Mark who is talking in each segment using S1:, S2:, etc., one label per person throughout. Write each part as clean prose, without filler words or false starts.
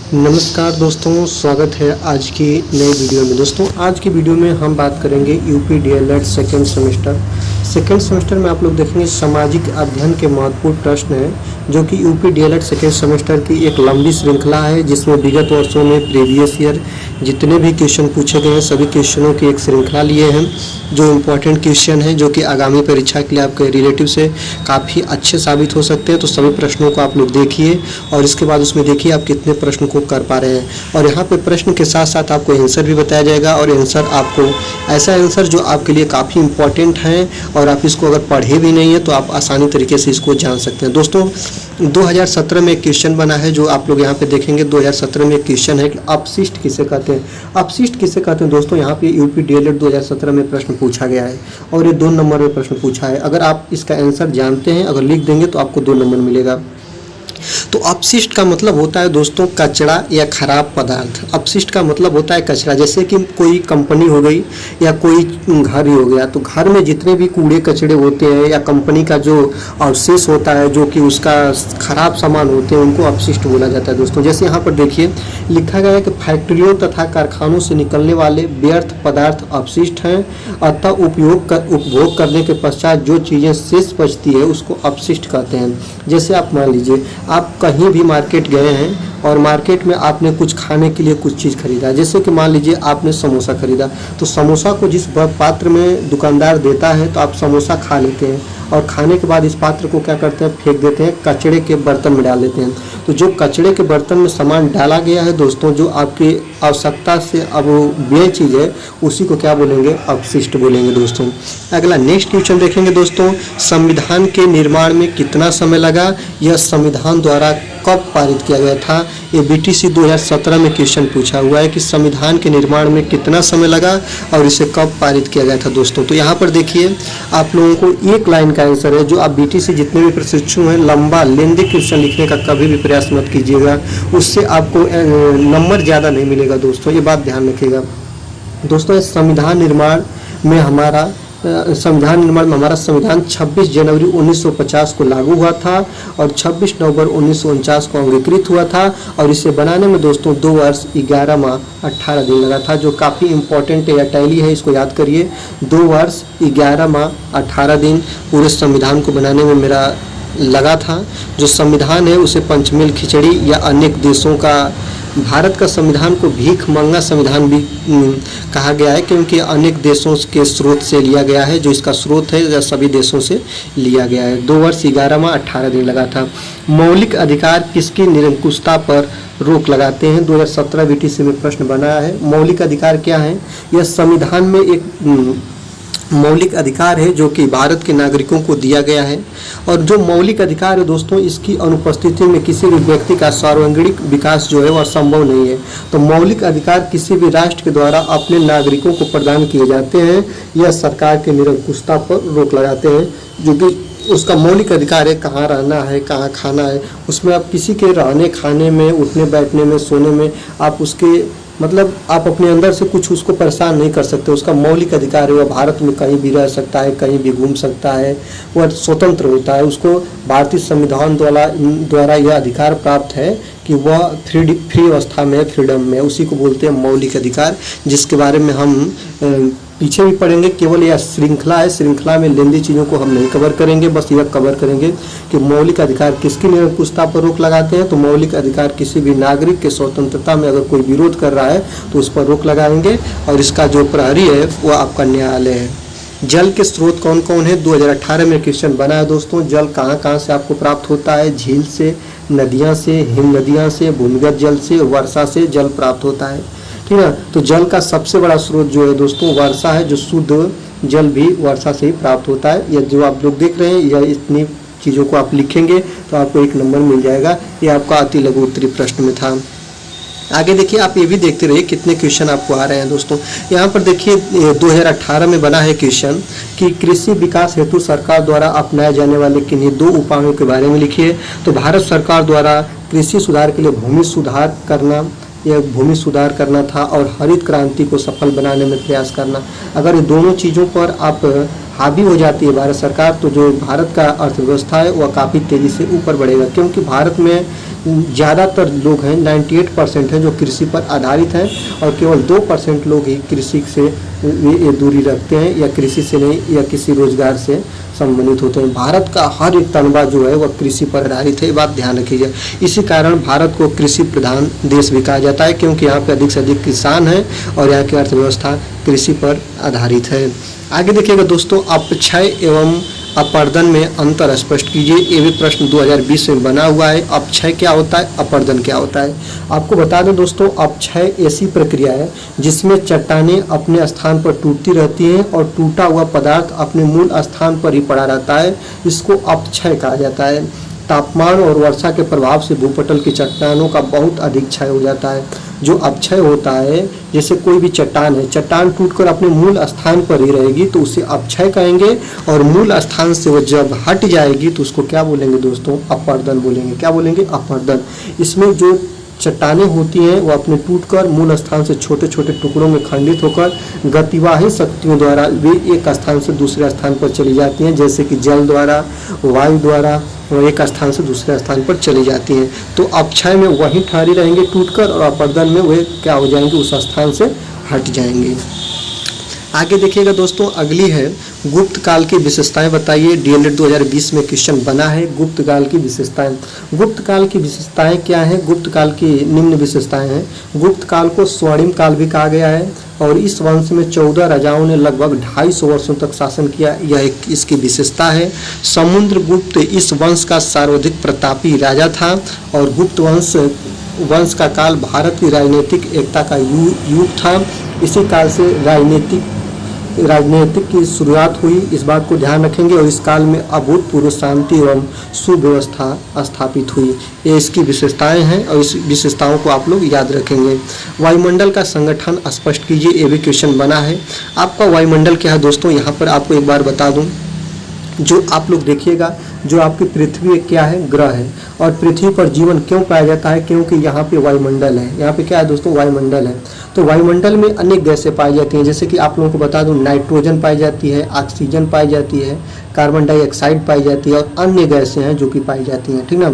S1: नमस्कार दोस्तों, स्वागत है आज की नई वीडियो में। दोस्तों आज की वीडियो में हम बात करेंगे यूपी डीएलएड सेकेंड सेमेस्टर में आप लोग देखेंगे सामाजिक अध्ययन के महत्वपूर्ण प्रश्न हैं, जो कि यूपी डीएलएड सेकेंड सेमेस्टर की एक लंबी श्रृंखला है, जिसमें विगत वर्षों में प्रीवियस ईयर जितने भी क्वेश्चन पूछे गए हैं सभी क्वेश्चनों की एक श्रृंखला लिए हैं, जो इम्पोर्टेंट क्वेश्चन हैं, जो कि आगामी परीक्षा के लिए आपके रिलेटिव से काफ़ी अच्छे साबित हो सकते हैं। तो सभी प्रश्नों को आप लोग देखिए और इसके बाद उसमें देखिए आप कितने प्रश्न को कर पा रहे हैं। और यहाँ पे प्रश्न के साथ साथ आपको आंसर भी बताया जाएगा, और आंसर आपको ऐसा आंसर जो आपके लिए काफ़ी इंपॉर्टेंट है, और आप इसको अगर पढ़े भी नहीं है तो आप आसानी तरीके से इसको जान सकते हैं। दोस्तों 2017 में एक क्वेश्चन बना है, जो आप लोग यहाँ पे देखेंगे। 2017 में एक क्वेश्चन है कि अपशिष्ट किसे कहते हैं। अपशिष्ट किसे कहते हैं दोस्तों, यहाँ पे यूपी डीएलएड 2017 में प्रश्न पूछा गया है, और ये 2 नंबर में प्रश्न पूछा है। अगर आप इसका आंसर जानते हैं, अगर लिख देंगे तो आपको 2 नंबर मिलेगा। तो अपशिष्ट का मतलब होता है दोस्तों कचरा या खराब पदार्थ। अपशिष्ट का मतलब होता है कचरा, जैसे कि कोई कंपनी हो गई या कोई घर ही हो गया, तो घर में जितने भी कूड़े कचरे होते हैं या कंपनी का जो अवशेष होता है, जो कि उसका खराब सामान होते हैं, उनको अपशिष्ट बोला जाता है दोस्तों। जैसे यहाँ पर देखिए लिखा गया है कि फैक्ट्रियों तथा कारखानों से निकलने वाले व्यर्थ पदार्थ अपशिष्ट हैं, अतः उपभोग करने के पश्चात जो चीज़ें शेष बचती है उसको अपशिष्ट कहते हैं। जैसे आप मान लीजिए आप कहीं भी मार्केट गए हैं और मार्केट में आपने कुछ खाने के लिए कुछ चीज़ खरीदा, जैसे कि मान लीजिए आपने समोसा खरीदा, तो समोसा को जिस पात्र में दुकानदार देता है तो आप समोसा खा लेते हैं, और खाने के बाद इस पात्र को क्या करते हैं, फेंक देते हैं, कचड़े के बर्तन में डाल देते हैं। तो जो कचड़े के बर्तन में सामान डाला गया है दोस्तों, जो आपकी आवश्यकता से अब व्यय चीज़ है, उसी को क्या बोलेंगे, अपशिष्ट बोलेंगे दोस्तों। अगला नेक्स्ट क्वेश्चन देखेंगे दोस्तों, संविधान के निर्माण में कितना समय लगा, यह संविधान द्वारा कब पारित किया गया था। ये बीटीसी 2017 में क्वेश्चन पूछा हुआ है कि संविधान के निर्माण में कितना समय लगा और इसे कब पारित किया गया था दोस्तों। तो यहाँ पर देखिए आप लोगों को एक लाइन का आंसर है, जो आप बीटीसी जितने भी प्रशिक्षु हैं लंबा लेंदी क्वेश्चन लिखने का कभी भी प्रयास मत कीजिएगा, उससे आपको नंबर ज़्यादा नहीं मिलेगा दोस्तों, ये बात ध्यान रखिएगा दोस्तों। संविधान निर्माण में हमारा संविधान 26 जनवरी 1950 को लागू हुआ था और 26 नवंबर 1949 को अंगीकृत हुआ था, और इसे बनाने में दोस्तों 2 वर्ष 11 माह 18 दिन लगा था, जो काफ़ी इंपॉर्टेंट है, या टैली है, इसको याद करिए। 2 वर्ष 11 माह 18 दिन पूरे संविधान को बनाने में मेरा लगा था। जो संविधान है उसे पंचमेल खिचड़ी या अनेक देशों का, भारत का संविधान को भीख मंगा संविधान भी कहा गया है, क्योंकि अनेक देशों के स्रोत से लिया गया है। जो इसका स्रोत है या सभी देशों से लिया गया है। 2 वर्ष 11 माह 18 दिन लगा था। मौलिक अधिकार किसकी निरंकुशता पर रोक लगाते हैं। 2017 बीटीसी में प्रश्न बनाया है। मौलिक अधिकार क्या है, यह संविधान में एक मौलिक अधिकार है जो कि भारत के नागरिकों को दिया गया है, और जो मौलिक अधिकार है दोस्तों, इसकी अनुपस्थिति में किसी भी व्यक्ति का सर्वांगीण विकास जो है वह संभव नहीं है। तो मौलिक अधिकार किसी भी राष्ट्र के द्वारा अपने नागरिकों को प्रदान किए जाते हैं, यह सरकार के निरंकुशता पर रोक लगाते हैं। जो कि उसका मौलिक अधिकार है, कहाँ रहना है, कहाँ खाना है, उसमें आप किसी के रहने खाने में, उठने बैठने में, सोने में, आप उसके मतलब आप अपने अंदर से कुछ उसको परेशान नहीं कर सकते। उसका मौलिक अधिकार है, वह भारत में कहीं भी रह सकता है, कहीं भी घूम सकता है, वह स्वतंत्र होता है। उसको भारतीय संविधान द्वारा यह अधिकार प्राप्त है कि वह फ्री अवस्था में, फ्रीडम में, उसी को बोलते हैं मौलिक अधिकार, जिसके बारे में हम पीछे भी पढ़ेंगे। केवल यह श्रृंखला है, श्रृंखला में लेंदी चीज़ों को हम नहीं कवर करेंगे, बस यह कवर करेंगे कि मौलिक अधिकार किसकी निरंकुशता पर रोक लगाते हैं। तो मौलिक अधिकार किसी भी नागरिक के स्वतंत्रता में अगर कोई विरोध कर रहा है तो उस पर रोक लगाएंगे, और इसका जो प्रहरी है वो आपका न्यायालय है। जल के स्रोत कौन कौन है, 2018 में क्वेश्चन बना है दोस्तों। जल कहाँ कहाँ से आपको प्राप्त होता है, झील से, नदियाँ से, हिम नदियाँ से, भूमिगत जल से, वर्षा से जल प्राप्त होता है, ठीक है। तो जल का सबसे बड़ा स्रोत जो है दोस्तों वर्षा है, जो शुद्ध जल भी वर्षा से ही प्राप्त होता है। यह जो आप लोग देख रहे हैं, यह इतनी चीज़ों को आप लिखेंगे तो आपको 1 नंबर मिल जाएगा। ये आपका अति लघु उत्तरीय प्रश्न में था। आगे देखिए, आप ये भी देखते रहिए कितने क्वेश्चन आपको आ रहे हैं दोस्तों। यहाँ पर देखिए 2018 में बना है क्वेश्चन कि कृषि विकास हेतु सरकार द्वारा अपनाए जाने वाले किन्हीं 2 उपायों के बारे में लिखिए। तो भारत सरकार द्वारा कृषि सुधार के लिए भूमि सुधार करना था, और हरित क्रांति को सफल बनाने में प्रयास करना। अगर ये दोनों चीज़ों पर आप हावी हो जाती है भारत सरकार, तो जो भारत का अर्थव्यवस्था है वह काफ़ी तेज़ी से ऊपर बढ़ेगा, क्योंकि भारत में ज़्यादातर लोग हैं 98% हैं जो कृषि पर आधारित हैं और केवल 2% लोग ही कृषि से ये दूरी रखते हैं या कृषि से नहीं या किसी रोजगार से संबंधित होते हैं। भारत का हर एक तनवा जो है वह कृषि पर आधारित है, ये बात ध्यान रखिएगा। इसी कारण भारत को कृषि प्रधान देश भी कहा जाता है, क्योंकि यहाँ पे अधिक से अधिक किसान हैं और यहाँ की अर्थव्यवस्था कृषि पर आधारित है। आगे देखिएगा दोस्तों, अपक्षय एवं अपर्दन में अंतर स्पष्ट कीजिए। ये भी प्रश्न 2020 में बना हुआ है। अपक्षय क्या होता है, अपर्दन क्या होता है? आपको बता दें दोस्तों, अपक्षय ऐसी प्रक्रिया है जिसमें चट्टानें अपने स्थान पर टूटती रहती हैं और टूटा हुआ पदार्थ अपने मूल स्थान पर ही पड़ा रहता है। इसको अपक्षय कहा जाता है। तापमान और वर्षा के प्रभाव से भूपटल की चट्टानों का बहुत अधिक क्षय हो जाता है। जो अपक्षय होता है, जैसे कोई भी चट्टान है, चट्टान टूटकर अपने मूल स्थान पर ही रहेगी तो उसे अपक्षय कहेंगे, और मूल स्थान से वो जब हट जाएगी तो उसको क्या बोलेंगे दोस्तों, अपर्दन बोलेंगे। क्या बोलेंगे, अपर्दन। इसमें जो चट्टानें होती हैं वो अपने टूटकर मूल स्थान से छोटे छोटे टुकड़ों में खंडित होकर गतिवाही शक्तियों द्वारा वे एक स्थान से दूसरे स्थान पर चली जाती हैं, जैसे कि जल द्वारा, वायु द्वारा, वो एक स्थान से दूसरे स्थान पर चली जाती हैं। तो अपक्षय में वहीं ठहरी रहेंगे टूटकर, और अपर्दन में वे क्या हो जाएंगे, उस स्थान से हट जाएंगे। आगे देखिएगा दोस्तों, अगली है गुप्त काल की विशेषताएं बताइए। डीएलएड 2020 में क्वेश्चन बना है, गुप्त काल की विशेषताएं। गुप्त काल की विशेषताएं क्या हैं? गुप्त काल की निम्न विशेषताएं हैं। गुप्त काल को स्वर्णिम काल भी कहा गया है और इस वंश में 14 राजाओं ने लगभग 250 वर्षों तक शासन किया, यह एक इसकी विशेषता है। समुद्रगुप्त इस वंश का सर्वाधिक प्रतापी राजा था और गुप्त वंश का काल भारत की राजनीतिक एकता का युग था। इसी काल से राजनीतिक की शुरुआत हुई, इस बात को ध्यान रखेंगे, और इस काल में अभूतपूर्व शांति एवं सुव्यवस्था स्थापित हुई। ये इसकी विशेषताएं हैं और इस विशेषताओं को आप लोग याद रखेंगे। वायुमंडल का संगठन स्पष्ट कीजिए, ये भी क्वेश्चन बना है। आपका वायुमंडल क्या है दोस्तों, यहाँ पर आपको एक बार बता दूं, जो आप लोग देखिएगा, जो आपकी पृथ्वी एक क्या है, ग्रह है, और पृथ्वी पर जीवन क्यों पाया जाता है, क्योंकि यहाँ पे वायुमंडल है। यहाँ पे क्या है दोस्तों, वायुमंडल है। तो वायुमंडल में अनेक गैसें पाई जाती हैं, जैसे कि आप लोगों को बता दूं, नाइट्रोजन पाई जाती है, ऑक्सीजन पाई जाती है, कार्बन डाइऑक्साइड पाई जाती है और अन्य गैसें हैं जो कि पाई जाती हैं, ठीक ना।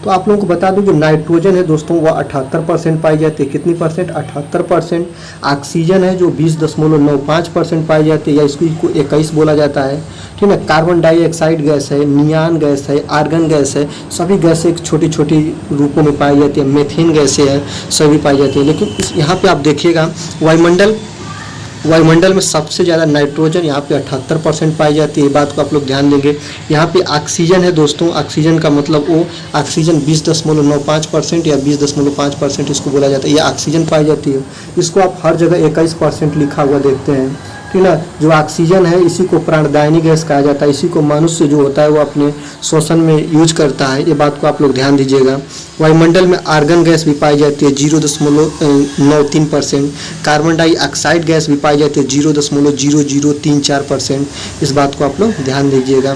S1: तो आप लोगों को बता दूं कि नाइट्रोजन है दोस्तों, वह 78% पाई जाती है। कितनी परसेंट, 78%। ऑक्सीजन है जो 20.95% पाई जाती है, या इसको 21 बोला जाता है, ठीक है। कार्बन डाइऑक्साइड गैस है, नियान गैस है, आर्गन गैस है, सभी गैसें छोटी छोटी रूपों में पाई जाती है। मेथेन गैसें हैं, सभी पाई जाती है। लेकिन यहाँ पे आप देखिएगा, वायुमंडल में सबसे ज़्यादा नाइट्रोजन यहाँ पे 78% पाई जाती है, बात को आप लोग ध्यान देंगे। यहाँ पे ऑक्सीजन है दोस्तों, ऑक्सीजन का मतलब वो ऑक्सीजन 20.95% या 20.5% इसको बोला जाता है, ये ऑक्सीजन पाई जाती है। इसको आप हर जगह 21% लिखा हुआ देखते हैं, ठीक ना। जो ऑक्सीजन है इसी को प्राणदायिनी गैस कहा जाता है, इसी को मनुष्य जो होता है वो अपने श्वसन में यूज करता है, ये बात को आप लोग ध्यान दीजिएगा। वायुमंडल में आर्गन गैस भी पाई जाती है 0.93%, कार्बन डाइऑक्साइड गैस भी पाई जाती है 0.0034%, इस बात को आप लोग ध्यान दीजिएगा।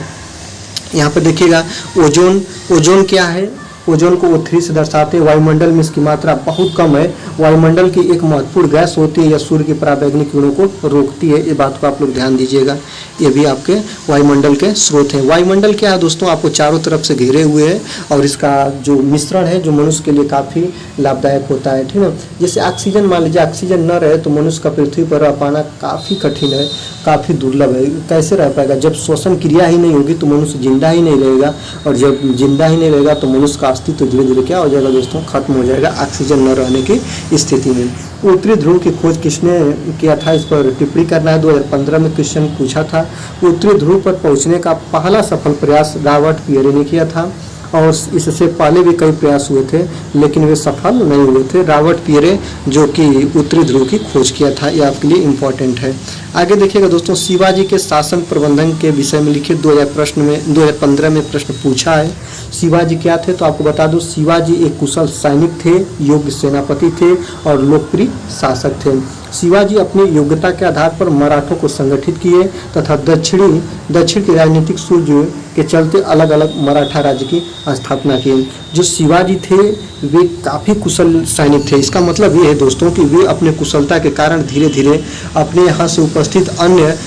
S1: यहाँ पर देखिएगा ओजोन क्या है, ओजोन को O3 से दर्शाते हैं। वायुमंडल में इसकी मात्रा बहुत कम है। वायुमंडल की एक महत्वपूर्ण गैस होती है, यह सूर्य की पराबैंगनी किरणों को रोकती है, ये बात को आप लोग ध्यान दीजिएगा। ये भी आपके वायुमंडल के स्रोत हैं। वायुमंडल क्या है दोस्तों, आपको चारों तरफ से घेरे हुए है और इसका जो मिश्रण है जो मनुष्य के लिए काफ़ी लाभदायक होता है, ठीक है। जैसे ऑक्सीजन, मान लीजिए ऑक्सीजन न रहे तो मनुष्य का पृथ्वी पर रह पाना काफ़ी कठिन है, काफ़ी दुर्लभ है। कैसे रह पाएगा, जब श्वसन क्रिया ही नहीं होगी तो मनुष्य जिंदा ही नहीं रहेगा, और जब जिंदा ही नहीं रहेगा तो मनुष्य का अस्तित्व धीरे धीरे क्या हो जाएगा दोस्तों, खत्म हो जाएगा ऑक्सीजन न रहने की स्थिति में। उत्तरी ध्रुव की खोज किसने किया था, इस पर टिप्पणी करना है। 2015 में क्वेश्चन पूछा था। उत्तरी ध्रुव पर पहुंचने का पहला सफल प्रयास रॉबर्ट पियरे ने किया था, और इससे पहले भी कई प्रयास हुए थे लेकिन वे सफल नहीं हुए थे। रॉबर्ट पियरे जो कि उत्तरी ध्रुव की खोज किया था, ये आपके लिए इम्पोर्टेंट है। आगे देखिएगा दोस्तों, शिवाजी के शासन प्रबंधन के विषय में लिखित 2015 में प्रश्न पूछा है। शिवाजी क्या थे, तो आपको बता दूं, शिवाजी एक कुशल सैनिक थे, योग्य सेनापति थे और लोकप्रिय शासक थे। शिवाजी अपनी योग्यता के आधार पर मराठों को संगठित किए तथा दक्षिण के राजनीतिक सूर्य के चलते अलग अलग मराठा राज्य की स्थापना की। जो शिवाजी थे वे काफ़ी कुशल सैनिक थे। इसका मतलब ये है दोस्तों कि वे अपने कुशलता के कारण धीरे धीरे अपने यहाँ से उपस्थित अन्य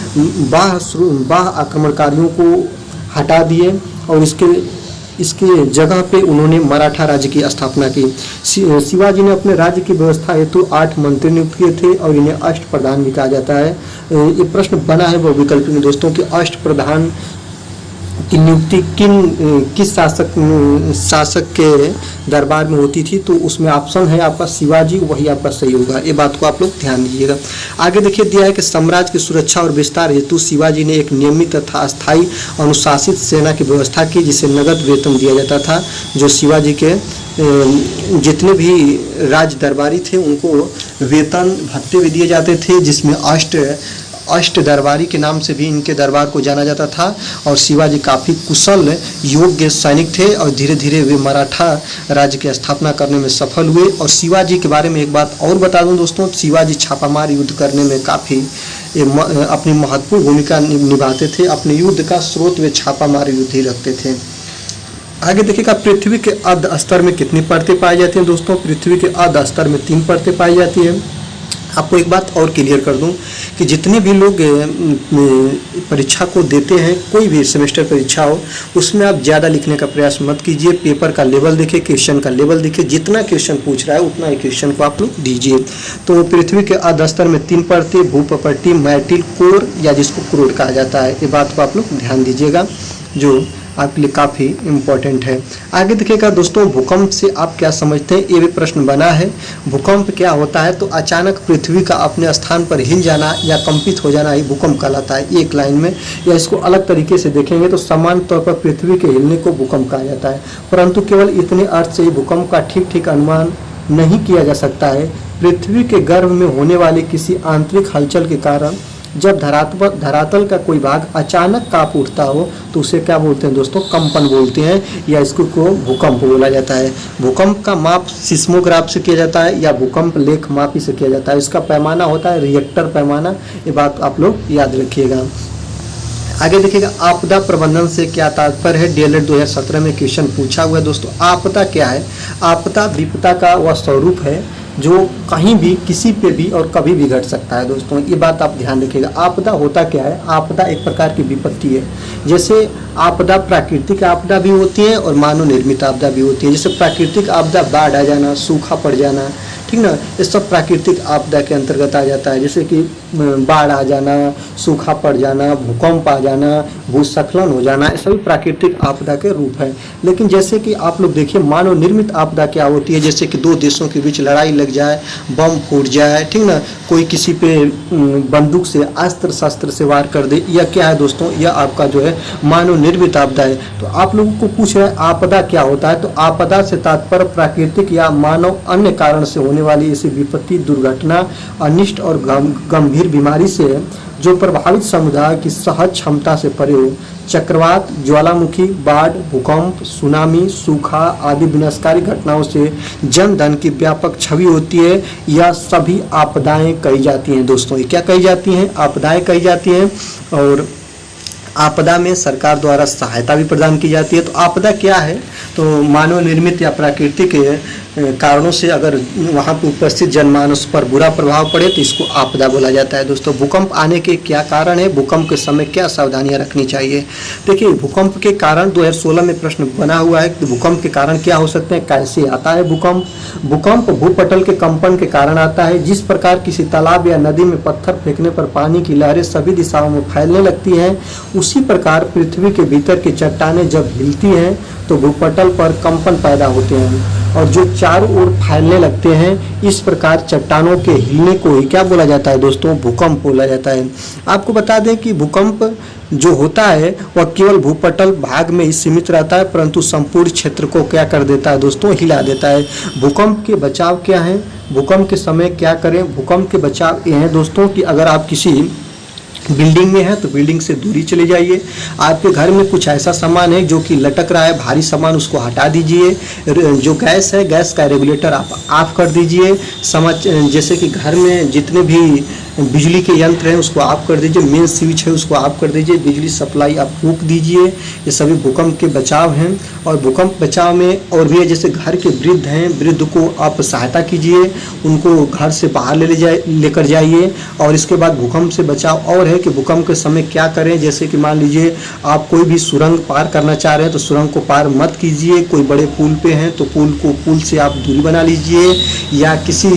S1: बाह्य आक्रमणकारियों को हटा दिए, और इसके जगह पे उन्होंने मराठा राज्य की स्थापना की। शिवाजी ने अपने राज्य की व्यवस्था हेतु 8 मंत्री नियुक्त किए थे और इन्हें अष्टप्रधान भी कहा जाता है। ये प्रश्न बना है वो विकल्प में दोस्तों कि अष्टप्रधान की नियुक्ति किस शासक के दरबार में होती थी, तो उसमें ऑप्शन है आपका शिवाजी, वही आपका सही होगा। ये बात को आप लोग ध्यान दीजिएगा। आगे देखिए दिया है कि साम्राज्य की सुरक्षा और विस्तार हेतु शिवाजी ने एक नियमित तथा अस्थायी अनुशासित सेना की व्यवस्था की, जिसे नगद वेतन दिया जाता था। जो शिवाजी के जितने भी राज दरबारी थे उनको वेतन भत्ते भी दिए जाते थे, जिसमें अष्ट दरबारी के नाम से भी इनके दरबार को जाना जाता था। और शिवाजी काफ़ी कुशल योग्य सैनिक थे और धीरे धीरे वे मराठा राज्य की स्थापना करने में सफल हुए। और शिवाजी के बारे में एक बात और बता दूं दोस्तों, शिवाजी छापामार युद्ध करने में काफ़ी अपनी महत्वपूर्ण भूमिका निभाते थे। अपने युद्ध का स्रोत वे छापामार युद्ध ही रखते थे। आगे देखिएगा पृथ्वी के अर्ध स्तर में कितनी परतें पाई जाती हैं दोस्तों। पृथ्वी के अर्ध स्तर में 3 परतें पाई जाती हैं। आपको एक बात और क्लियर कर दूं कि जितने भी लोग परीक्षा को देते हैं, कोई भी सेमेस्टर परीक्षा हो, उसमें आप ज़्यादा लिखने का प्रयास मत कीजिए। पेपर का लेवल देखिए, क्वेश्चन का लेवल देखिए, जितना क्वेश्चन पूछ रहा है उतना ही क्वेश्चन को आप लोग दीजिए। तो पृथ्वी के अर्ध स्तर में 3 परतें, भूप्रपट्टी, मैटिल, कोर या जिसको क्रोड कहा जाता है, ये बात को आप लोग ध्यान दीजिएगा, जो आपके लिए काफ़ी इम्पोर्टेंट है। आगे देखिएगा दोस्तों, भूकंप से आप क्या समझते हैं, ये भी प्रश्न बना है। भूकंप क्या होता है, तो अचानक पृथ्वी का अपने स्थान पर हिल जाना या कंपित हो जाना ही भूकंप कहलाता है। एक लाइन में, या इसको अलग तरीके से देखेंगे तो सामान्य तौर पर पृथ्वी के हिलने को भूकंप कहा जाता है, परंतु केवल इतने अर्थ से ही भूकंप का ठीक अनुमान नहीं किया जा सकता है। पृथ्वी के गर्भ में होने वाले किसी आंतरिक हलचल के कारण जब धरातल का कोई भाग अचानक कांप उठता हो तो उसे क्या बोलते हैं दोस्तों, कंपन बोलते हैं, या इसको भूकंप बोला जाता है। भूकंप का माप सिस्मोग्राफ से किया जाता है या भूकंप लेख मापी से किया जाता है। इसका पैमाना होता है रिएक्टर पैमाना, ये बात आप लोग याद रखिएगा। आगे देखिएगा, आपदा प्रबंधन से क्या तात्पर्य है। डीएलएड 2017 में क्वेश्चन पूछा हुआ है दोस्तों। आपदा क्या है, आपदा विपदा का वह स्वरूप है जो कहीं भी किसी पे भी और कभी भी घट सकता है दोस्तों, ये बात आप ध्यान रखिएगा। आपदा होता क्या है, आपदा एक प्रकार की विपत्ति है। जैसे आपदा प्राकृतिक आपदा भी होती है और मानव निर्मित आपदा भी होती है। जैसे प्राकृतिक आपदा बाढ़ आ जाना, सूखा पड़ जाना, ठीक ना, ये सब प्राकृतिक आपदा के अंतर्गत आ जाता है। जैसे कि बाढ़ आ जाना, सूखा पड़ जाना, भूकंप आ जाना, भूस्खलन हो जाना, ये सभी प्राकृतिक आपदा के रूप है। लेकिन जैसे कि आप लोग देखिए मानव निर्मित आपदा क्या होती है, जैसे कि 2 देशों के बीच लड़ाई लग जाए, बम फूट जाए, ठीक ना, कोई किसी पे बंदूक से अस्त्र शस्त्र से वार कर दे, या क्या है दोस्तों, यह आपका जो है मानव निर्मित आपदा है। तो आप लोगों को पूछ रहे हैं आपदा क्या होता है, तो आपदा से तात्पर्य प्राकृतिक या मानव अन्य कारण से होने वाली ऐसी विपत्ति, दुर्घटना, अनिष्ट और गंभीर बीमारी से जो प्रभावित समुदाय की सहज क्षमता से परे हो। चक्रवात, ज्वालामुखी, बाढ़, भूकंप, सुनामी, सूखा आदि विनाशकारी घटनाओं से जन धन की व्यापक छवि होती है। यह सभी आपदाएं कही जाती हैं दोस्तों। ये क्या कही जाती हैं, आपदाएं कही जाती हैं। और आपदा में सरकार द्वारा सहायता भी प्रदान की जाती है। तो आपदा क्या है, तो मानव निर्मित या प्राकृतिक कारणों से अगर वहाँ पर उपस्थित जनमानस पर बुरा प्रभाव पड़े तो इसको आपदा बोला जाता है दोस्तों। भूकंप आने के क्या कारण है, भूकंप के समय क्या सावधानियां रखनी चाहिए। देखिए भूकंप के कारण 2016 में प्रश्न बना हुआ है कि भूकंप के कारण क्या हो सकते हैं, कैसे आता है भूकंप। भूकंप भूपटल के कंपन के कारण आता है। जिस प्रकार किसी तालाब या नदी में पत्थर फेंकने पर पानी की लहरें सभी दिशाओं में फैलने लगती हैं, उसी प्रकार पृथ्वी के भीतर की चट्टानें जब हिलती हैं तो भूपटल पर कंपन पैदा होते हैं और जो चारों ओर फैलने लगते हैं। इस प्रकार चट्टानों के हिलने को ही क्या बोला जाता है दोस्तों, भूकंप बोला जाता है। आपको बता दें कि भूकंप जो होता है वह केवल भूपटल भाग में ही सीमित रहता है, परंतु संपूर्ण क्षेत्र को क्या कर देता है दोस्तों, हिला देता है। भूकंप के बचाव क्या है, भूकंप के समय क्या करें। भूकंप के बचाव ये है दोस्तों कि अगर आप किसी बिल्डिंग में है तो बिल्डिंग से दूरी चले जाइए। आपके घर में कुछ ऐसा सामान है जो कि लटक रहा है, भारी सामान, उसको हटा दीजिए। जो गैस है, गैस का रेगुलेटर आप ऑफ कर दीजिए। जैसे कि घर में जितने भी बिजली के यंत्र हैं उसको ऑफ कर दीजिए, मेन स्विच है उसको ऑफ कर दीजिए, बिजली सप्लाई आप रोक दीजिए। ये सभी भूकंप के बचाव हैं। और भूकंप बचाव में और भी है, जैसे घर के वृद्ध हैं, वृद्ध को आप सहायता कीजिए, उनको घर से बाहर लेकर जाइए। और इसके बाद भूकंप से बचाव और है कि भूकंप के समय क्या करें, जैसे कि मान लीजिए आप कोई भी सुरंग पार करना चाह रहे हैं तो सुरंग को पार मत कीजिए। कोई बड़े पुल पे हैं तो पुल से आप दूरी बना लीजिए, या किसी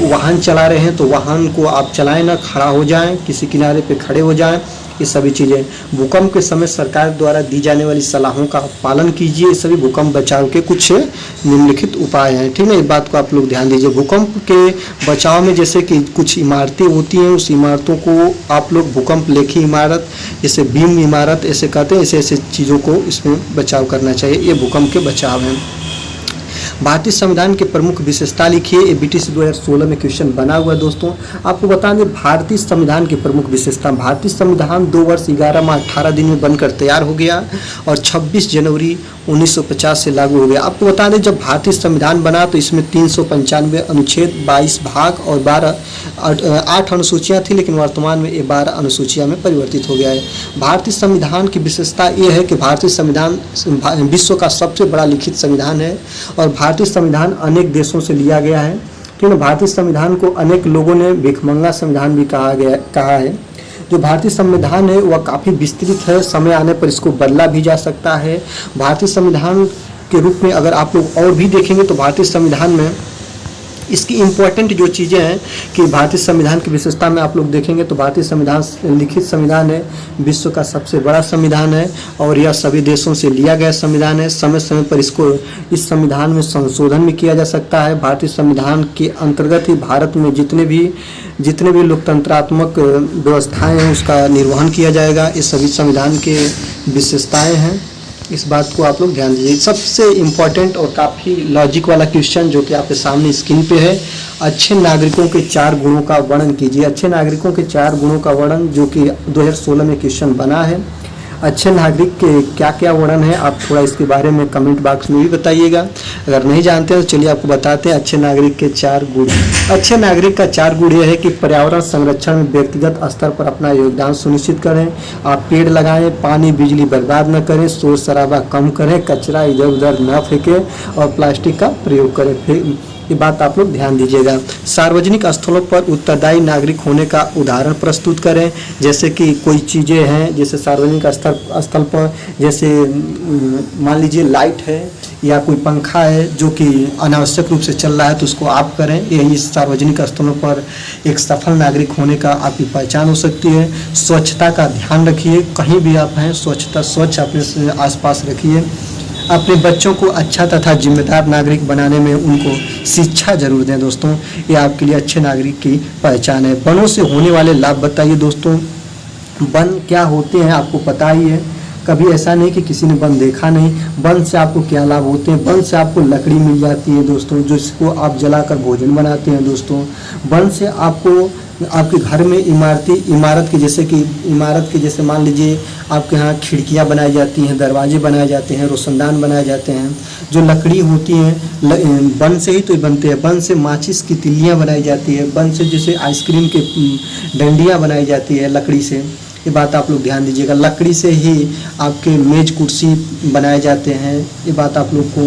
S1: वाहन चला रहे हैं तो वाहन को आप चलाएं ना, खड़ा हो जाएं, किसी किनारे पे खड़े हो जाएं। ये सभी चीज़ें भूकंप के समय सरकार द्वारा दी जाने वाली सलाहों का पालन कीजिए। ये सभी भूकंप बचाव के कुछ निम्नलिखित उपाय हैं, ठीक है। इस बात को आप लोग ध्यान दीजिए। भूकंप के बचाव में जैसे कि कुछ इमारतें होती हैं, उस इमारतों को आप लोग भूकंप लेखी इमारत, जैसे बीम इमारत ऐसे कहते हैं, ऐसे चीज़ों को इसमें बचाव करना चाहिए। ये भूकंप के बचाव हैं। भारतीय संविधान के प्रमुख विशेषता लिखिए। ये BTC 2016 में क्वेश्चन बना हुआ है दोस्तों। आपको बता दें भारतीय संविधान की प्रमुख विशेषता, भारतीय संविधान 2 वर्ष 11 माह 18 दिन में बनकर तैयार हो गया और 26 जनवरी 1950 से लागू हो गया। आपको बता दें जब भारतीय संविधान बना तो इसमें 395 अनुच्छेद, 22 भाग और 8 अनुसूचियाँ थी, लेकिन वर्तमान में ये 12 अनुसूचियाँ में परिवर्तित हो गया है। भारतीय संविधान की विशेषता ये है कि भारतीय संविधान विश्व का सबसे बड़ा लिखित संविधान है और भारतीय संविधान अनेक देशों से लिया गया है। ठीक है, भारतीय संविधान को अनेक लोगों ने भिखमंगा संविधान भी कहा है। जो भारतीय संविधान है वह काफ़ी विस्तृत है, समय आने पर इसको बदला भी जा सकता है। भारतीय संविधान के रूप में अगर आप लोग और भी देखेंगे तो भारतीय संविधान में इसकी इम्पोर्टेंट जो चीज़ें हैं कि भारतीय संविधान की विशेषता में आप लोग देखेंगे तो भारतीय संविधान लिखित संविधान है, विश्व का सबसे बड़ा संविधान है और यह सभी देशों से लिया गया संविधान है। समय समय पर इस संविधान में संशोधन भी किया जा सकता है। भारतीय संविधान के अंतर्गत ही भारत में जितने भी लोकतंत्रात्मक व्यवस्थाएं हैं उसका निर्वहन किया जाएगा। ये सभी संविधान के विशेषताएँ हैं, इस बात को आप लोग ध्यान दीजिए। सबसे इम्पोर्टेंट और काफ़ी लॉजिक वाला क्वेश्चन जो कि आपके सामने स्क्रीन पे है, अच्छे नागरिकों के 4 गुणों का वर्णन कीजिए। अच्छे नागरिकों के 4 गुणों का वर्णन जो कि 2016 में क्वेश्चन बना है। अच्छे नागरिक के क्या क्या वर्णन है आप थोड़ा इसके बारे में कमेंट बॉक्स में भी बताइएगा। अगर नहीं जानते हैं तो चलिए आपको बताते हैं अच्छे नागरिक के 4 गुण। अच्छे नागरिक का 4 गुण यह है कि पर्यावरण संरक्षण में व्यक्तिगत स्तर पर अपना योगदान सुनिश्चित करें, आप पेड़ लगाएं, पानी बिजली बर्बाद न करें, शोर शराबा कम करें, कचरा इधर उधर न फेंकें और प्लास्टिक का प्रयोग करें। ये बात आप लोग ध्यान दीजिएगा। सार्वजनिक स्थलों पर उत्तरदायी नागरिक होने का उदाहरण प्रस्तुत करें। जैसे कि कोई चीज़ें हैं, जैसे सार्वजनिक स्थल पर जैसे मान लीजिए लाइट है या कोई पंखा है जो कि अनावश्यक रूप से चल रहा है तो उसको ऑफ करें। यही सार्वजनिक स्थलों पर एक सफल नागरिक होने का आपकी पहचान हो सकती है। स्वच्छता का ध्यान रखिए, कहीं भी आप हैं स्वच्छ अपने आसपास रखिए। अपने बच्चों को अच्छा तथा जिम्मेदार नागरिक बनाने में उनको शिक्षा जरूर दें दोस्तों, ये आपके लिए अच्छे नागरिक की पहचान है। वनों से होने वाले लाभ बताइए दोस्तों। वन क्या होते हैं आपको पता ही है, कभी ऐसा नहीं कि किसी ने वन देखा नहीं। वन से आपको क्या लाभ होते हैं? वन से आपको लकड़ी मिल जाती है दोस्तों, जिसको आप जलाकर भोजन बनाते हैं दोस्तों। वन से आपको आपके घर में इमारत के जैसे मान लीजिए आपके यहाँ खिड़कियाँ बनाई जाती हैं, दरवाजे बनाए जाते हैं, रोशनदान बनाए जाते हैं। जो लकड़ी होती हैं वन से ही तो बनते हैं। वन से माचिस की तिल्लियाँ बनाई जाती है, वन से जैसे आइसक्रीम के डंडियाँ बनाई जाती है लकड़ी से। ये बात आप लोग ध्यान दीजिएगा। लकड़ी से ही आपके मेज कुर्सी बनाए जाते हैं, ये बात आप लोग को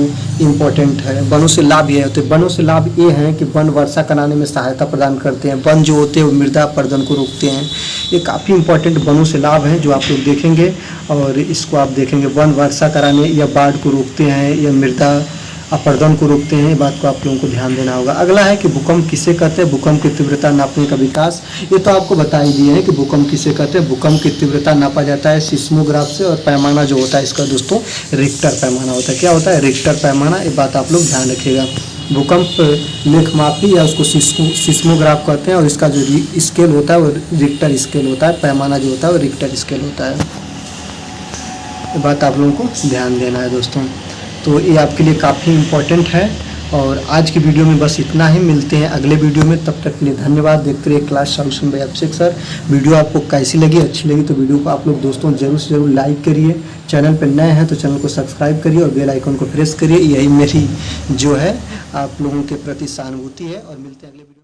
S1: इम्पोर्टेंट है। वनों से लाभ ये होते हैं, वनों से लाभ ये हैं कि वन वर्षा कराने में सहायता प्रदान करते हैं। वन जो होते हैं वो मृदा अपरदन को रोकते हैं। ये काफ़ी इंपॉर्टेंट वनों से लाभ हैं जो आप लोग देखेंगे और इसको आप देखेंगे। वन वर्षा कराने या बाढ़ को रोकते हैं या मृदा अपरदन को रोकते हैं, बात को आप लोगों को ध्यान देना होगा। अगला है कि भूकंप किसे कहते हैं? भूकंप की तीव्रता नापने का विकास। ये तो आपको बता ही दिए हैं कि भूकंप किसे कहते हैं। भूकंप की तीव्रता नापा जाता है सिस्मोग्राफ से और पैमाना जो होता है इसका दोस्तों रिक्टर पैमाना होता है। क्या होता है? रिक्टर पैमाना। ये बात आप लोग ध्यान रखिएगा। भूकंप लेखमापी या उसको सिस्मोग्राफ कहते हैं और इसका जो स्केल होता है वो रिक्टर स्केल होता है। पैमाना जो होता है वो रिक्टर स्केल होता है। ये बात आप लोगों को ध्यान देना है दोस्तों। तो ये आपके लिए काफ़ी इम्पोर्टेंट है और आज की वीडियो में बस इतना ही। मिलते हैं अगले वीडियो में, तब तक के लिए धन्यवाद। देखते रहिए क्लास सॉल्यूशन बाय अभिषेक सर। वीडियो आपको कैसी लगी? अच्छी लगी तो वीडियो को आप लोग दोस्तों जरूर से जरूर लाइक करिए। चैनल पर नए हैं तो चैनल को सब्सक्राइब करिए और बेल आइकन को प्रेस करिए। यही मेरी जो है आप लोगों के प्रति सहानुभूति है और मिलते हैं अगले वीडियो में।